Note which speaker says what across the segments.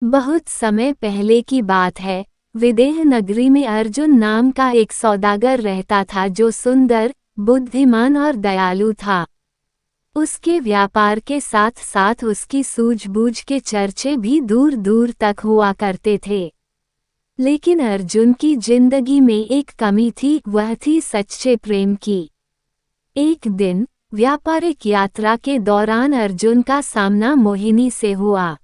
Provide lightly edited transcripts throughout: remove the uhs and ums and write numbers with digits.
Speaker 1: बहुत समय पहले की बात है। विदेह नगरी में अर्जुन नाम का एक सौदागर रहता था जो सुंदर, बुद्धिमान और दयालु था। उसके व्यापार के साथ साथ उसकी सूझबूझ के चर्चे भी दूर दूर तक हुआ करते थे। लेकिन अर्जुन की जिंदगी में एक कमी थी, वह थी सच्चे प्रेम की। एक दिन व्यापारिक यात्रा के दौरान अर्जुन का सामना मोहिनी से हुआ।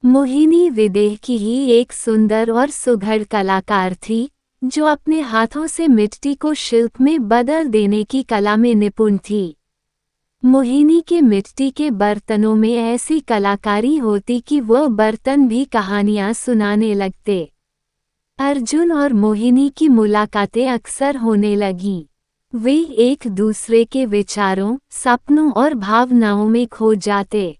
Speaker 1: मोहिनी विदेह की ही एक सुंदर और सुघड़ कलाकार थी, जो अपने हाथों से मिट्टी को शिल्प में बदल देने की कला में निपुण थी। मोहिनी के मिट्टी के बर्तनों में ऐसी कलाकारी होती कि वह बर्तन भी कहानियां सुनाने लगते। अर्जुन और मोहिनी की मुलाकातें अक्सर होने लगीं। वे एक दूसरे के विचारों, सपनों और भावनाओं में खो जाते।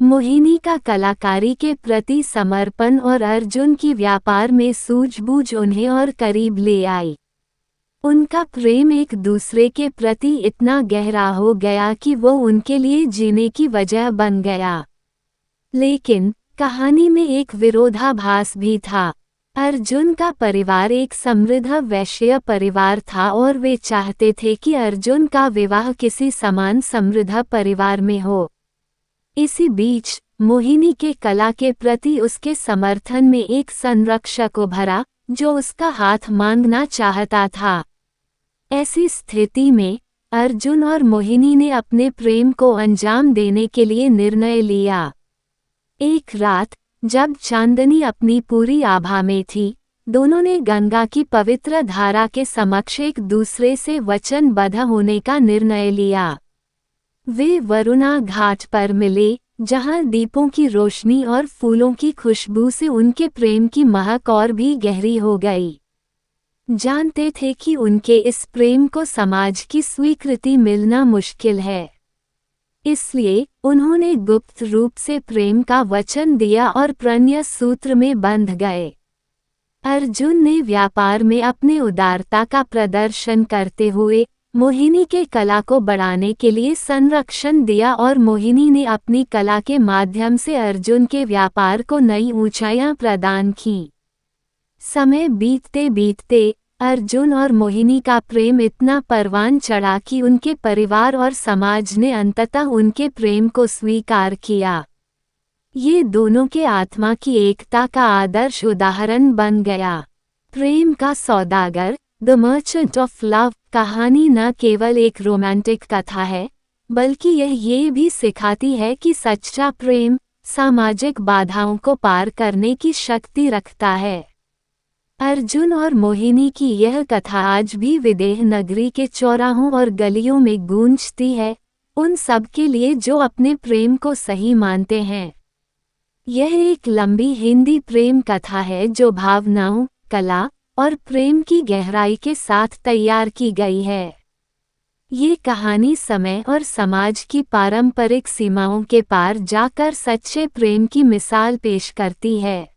Speaker 1: मोहिनी का कलाकारी के प्रति समर्पण और अर्जुन की व्यापार में सूझबूझ उन्हें और करीब ले आई। उनका प्रेम एक दूसरे के प्रति इतना गहरा हो गया कि वो उनके लिए जीने की वजह बन गया। लेकिन कहानी में एक विरोधाभास भी था। अर्जुन का परिवार एक समृद्ध वैश्य परिवार था और वे चाहते थे कि अर्जुन का विवाह किसी समान समृद्ध परिवार में हो। इसी बीच मोहिनी के कला के प्रति उसके समर्थन में एक संरक्षक उभरा, जो उसका हाथ मांगना चाहता था। ऐसी स्थिति में अर्जुन और मोहिनी ने अपने प्रेम को अंजाम देने के लिए निर्णय लिया। एक रात जब चांदनी अपनी पूरी आभा में थी, दोनों ने गंगा की पवित्र धारा के समक्ष एक दूसरे से वचनबद्ध होने का निर्णय लिया। वे वरुणा घाट पर मिले, जहां दीपों की रोशनी और फूलों की खुशबू से उनके प्रेम की महक और भी गहरी हो गई। जानते थे कि उनके इस प्रेम को समाज की स्वीकृति मिलना मुश्किल है, इसलिए उन्होंने गुप्त रूप से प्रेम का वचन दिया और प्रणय सूत्र में बंध गए। अर्जुन ने व्यापार में अपने उदारता का प्रदर्शन करते हुए मोहिनी के कला को बढ़ाने के लिए संरक्षण दिया और मोहिनी ने अपनी कला के माध्यम से अर्जुन के व्यापार को नई ऊंचाइयां प्रदान की। समय बीतते बीतते अर्जुन और मोहिनी का प्रेम इतना परवान चढ़ा कि उनके परिवार और समाज ने अंततः उनके प्रेम को स्वीकार किया। ये दोनों के आत्मा की एकता का आदर्श उदाहरण बन गया। प्रेम का सौदागर, द मर्चेंट ऑफ लव कहानी न केवल एक रोमांटिक कथा है, बल्कि यह ये भी सिखाती है कि सच्चा प्रेम सामाजिक बाधाओं को पार करने की शक्ति रखता है। अर्जुन और मोहिनी की यह कथा आज भी विदेह नगरी के चौराहों और गलियों में गूंजती है, उन सब के लिए जो अपने प्रेम को सही मानते हैं। यह एक लंबी हिंदी प्रेम कथा है जो भावनाओं, कला और प्रेम की गहराई के साथ तैयार की गई है। ये कहानी समय और समाज की पारंपरिक सीमाओं के पार जाकर सच्चे प्रेम की मिसाल पेश करती है।